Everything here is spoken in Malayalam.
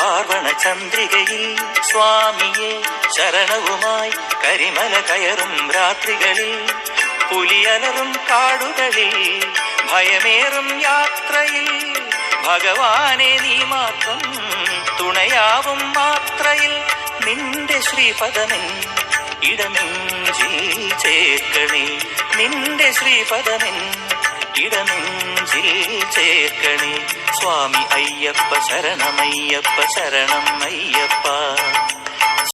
പാർവണ ചന്ദ്രികയിൽ സ്വാമിയെ ശരണവുമായി കരിമല കയറും രാത്രികളിൽ പുലിയലറും കാടുകളിൽ ഭയമേറും യാത്രയിൽ ഭഗവാനെ നീ മാത്രം തുണയാവും മാത്രയിൽ നിന്റെ ശ്രീപദമെൻ ഇടനെഞ്ചിൽ ചേർക്കണേ നിന്റെ ശ്രീപദമെൻ ഇടനെഞ്ചിൽ ചേർക്കണേ സ്വാമി അയ്യപ്പ ശരണമയ്യപ്പ ശരണം അയ്യപ്പ